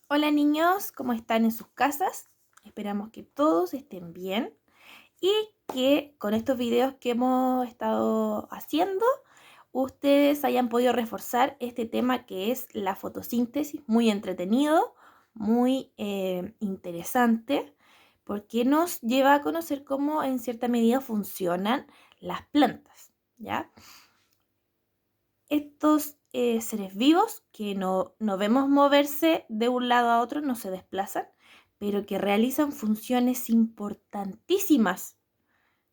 Hola niños, ¿cómo están en sus casas? Esperamos que todos estén bien y que con estos videos que hemos estado haciendo, ustedes hayan podido reforzar este tema que es la fotosíntesis, muy entretenido, muy interesante, porque nos lleva a conocer cómo en cierta medida funcionan las plantas, ¿ya? Estos seres vivos que no vemos moverse de un lado a otro, no se desplazan, pero que realizan funciones importantísimas,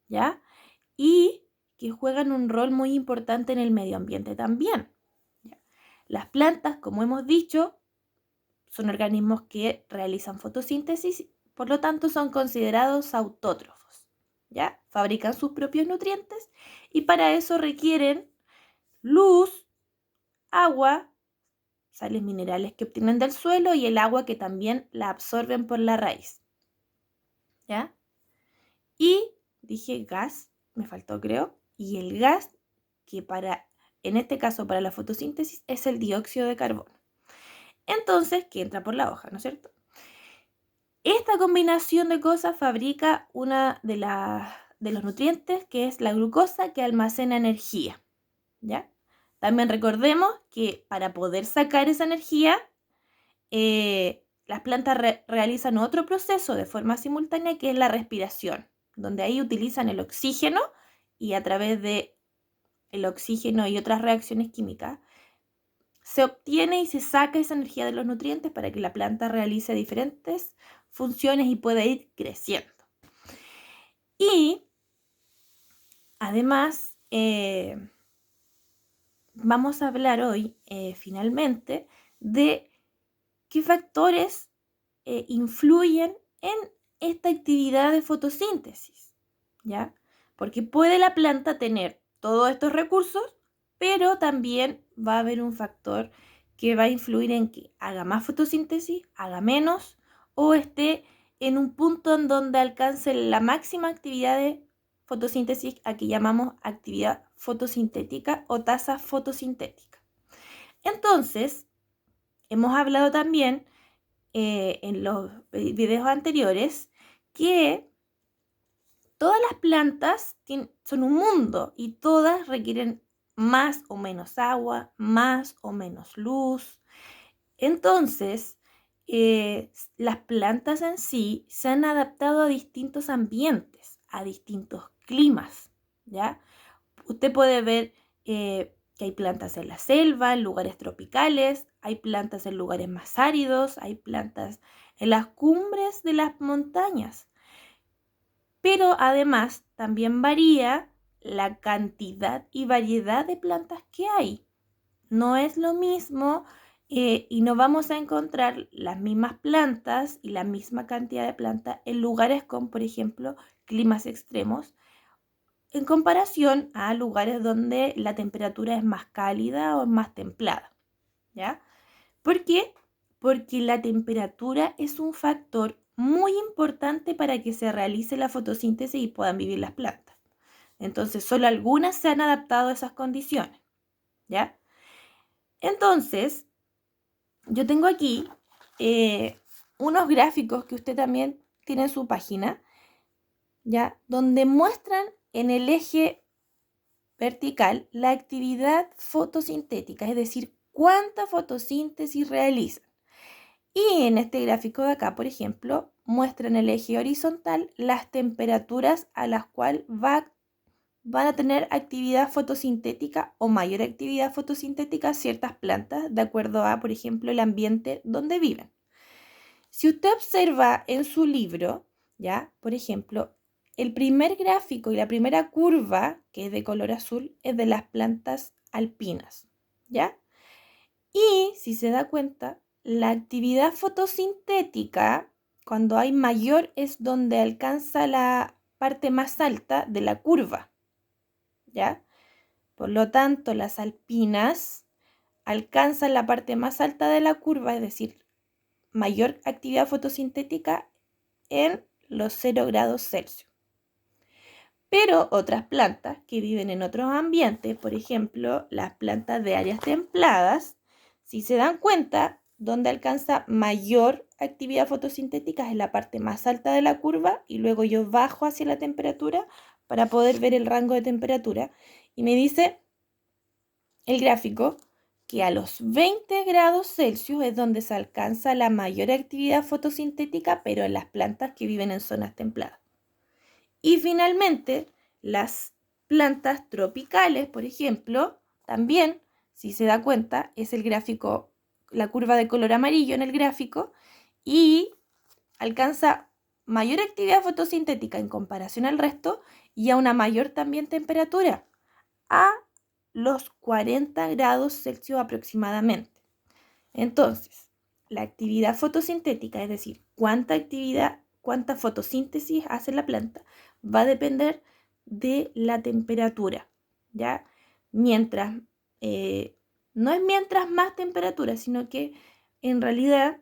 ¿ya? Y que juegan un rol muy importante en el medio ambiente también, ¿ya? Las plantas, como hemos dicho, son organismos que realizan fotosíntesis, por lo tanto son considerados autótrofos, ¿ya? Fabrican sus propios nutrientes y para eso requieren luz, agua, sales minerales que obtienen del suelo y el agua que también la absorben por la raíz, ¿ya? Y dije gas, me faltó creo, y el gas que en este caso para la fotosíntesis es el dióxido de carbono. Entonces, que entra por la hoja, ¿no es cierto? Esta combinación de cosas fabrica una de los nutrientes que es la glucosa que almacena energía, ¿ya? También recordemos que para poder sacar esa energía las plantas realizan otro proceso de forma simultánea que es la respiración, donde ahí utilizan el oxígeno y a través de el oxígeno y otras reacciones químicas se obtiene y se saca esa energía de los nutrientes para que la planta realice diferentes funciones y pueda ir creciendo. Y además, vamos a hablar hoy finalmente de qué factores influyen en esta actividad de fotosíntesis, ¿ya? Porque puede la planta tener todos estos recursos, pero también va a haber un factor que va a influir en que haga más fotosíntesis, haga menos, o esté en un punto en donde alcance la máxima actividad de fotosíntesis, a que llamamos actividad fotosintética o tasa fotosintética. Entonces, hemos hablado también en los videos anteriores que todas las plantas son un mundo y todas requieren más o menos agua, más o menos luz. Entonces, las plantas en sí se han adaptado a distintos ambientes, a distintos climas, ¿ya? Usted puede ver que hay plantas en la selva, en lugares tropicales, hay plantas en lugares más áridos, hay plantas en las cumbres de las montañas. Pero además también varía la cantidad y variedad de plantas que hay. No es lo mismo y no vamos a encontrar las mismas plantas y la misma cantidad de plantas en lugares con, por ejemplo, climas extremos en comparación a lugares donde la temperatura es más cálida o más templada, ¿ya? ¿Por qué? Porque la temperatura es un factor muy importante para que se realice la fotosíntesis y puedan vivir las plantas. Entonces, solo algunas se han adaptado a esas condiciones, ¿ya? Entonces, yo tengo aquí unos gráficos que usted también tiene en su página, ¿ya? Donde muestran en el eje vertical la actividad fotosintética, es decir, cuánta fotosíntesis realizan. Y en este gráfico de acá, por ejemplo, muestra en el eje horizontal las temperaturas a las cuales van a tener actividad fotosintética o mayor actividad fotosintética ciertas plantas de acuerdo a, por ejemplo, el ambiente donde viven. Si usted observa en su libro, ¿ya? Por ejemplo, el primer gráfico y la primera curva, que es de color azul, es de las plantas alpinas, ¿ya? Y si se da cuenta, la actividad fotosintética, cuando hay mayor, es donde alcanza la parte más alta de la curva, ¿ya? Por lo tanto, las alpinas alcanzan la parte más alta de la curva, es decir, mayor actividad fotosintética en los 0 grados Celsius. Pero otras plantas que viven en otros ambientes, por ejemplo, las plantas de áreas templadas, si se dan cuenta, donde alcanza mayor actividad fotosintética, es la parte más alta de la curva, y luego yo bajo hacia la temperatura para poder ver el rango de temperatura. Y me dice el gráfico que a los 20 grados Celsius es donde se alcanza la mayor actividad fotosintética, pero en las plantas que viven en zonas templadas. Y finalmente, las plantas tropicales, por ejemplo, también, si se da cuenta, es el gráfico, la curva de color amarillo en el gráfico, y alcanza mayor actividad fotosintética en comparación al resto y a una mayor también temperatura, a los 40 grados Celsius aproximadamente. Entonces, la actividad fotosintética, es decir, cuánta fotosíntesis hace la planta, va a depender de la temperatura, ¿ya? Mientras, no es mientras más temperatura, sino que en realidad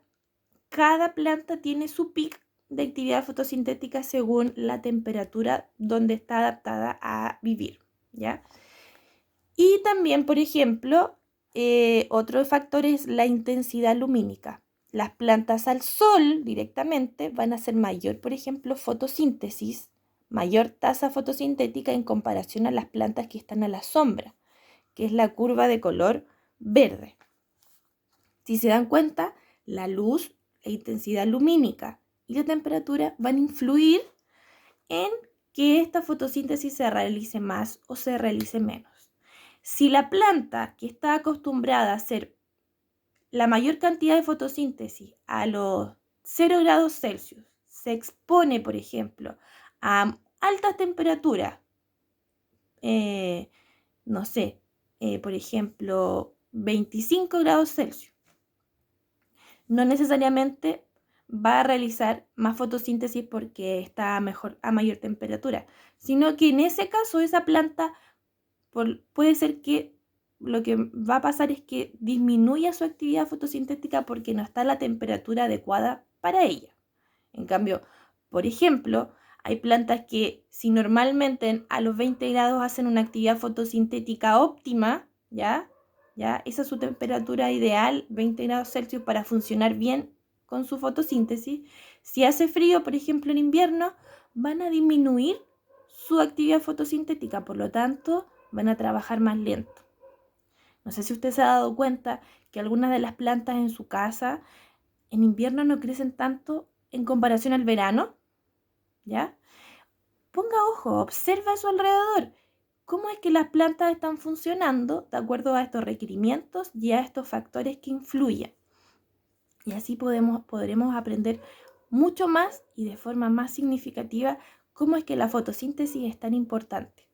cada planta tiene su pic de actividad fotosintética según la temperatura donde está adaptada a vivir, ¿ya? Y también, por ejemplo, otro factor es la intensidad lumínica. Las plantas al sol directamente van a hacer mayor, por ejemplo, fotosíntesis, mayor tasa fotosintética en comparación a las plantas que están a la sombra, que es la curva de color verde. Si se dan cuenta, la luz, la intensidad lumínica y la temperatura van a influir en que esta fotosíntesis se realice más o se realice menos. Si la planta que está acostumbrada a hacer la mayor cantidad de fotosíntesis a los 0 grados Celsius se expone, por ejemplo, a altas temperaturas, no sé, por ejemplo, 25 grados Celsius, no necesariamente va a realizar más fotosíntesis porque está a mayor temperatura, sino que en ese caso esa planta puede ser que lo que va a pasar es que disminuya su actividad fotosintética porque no está a la temperatura adecuada para ella. En cambio, por ejemplo, hay plantas que si normalmente a los 20 grados hacen una actividad fotosintética óptima, ¿ya? Esa es su temperatura ideal, 20 grados Celsius, para funcionar bien con su fotosíntesis. Si hace frío, por ejemplo, en invierno, van a disminuir su actividad fotosintética, por lo tanto, van a trabajar más lento. No sé si usted se ha dado cuenta que algunas de las plantas en su casa en invierno no crecen tanto en comparación al verano, ¿ya? Ponga ojo, observa a su alrededor. ¿Cómo es que las plantas están funcionando de acuerdo a estos requerimientos y a estos factores que influyen? Y así podremos aprender mucho más y de forma más significativa cómo es que la fotosíntesis es tan importante,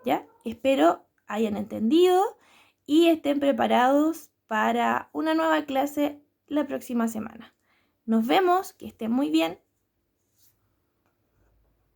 ¿ya? Espero hayan entendido y estén preparados para una nueva clase la próxima semana. Nos vemos, que estén muy bien.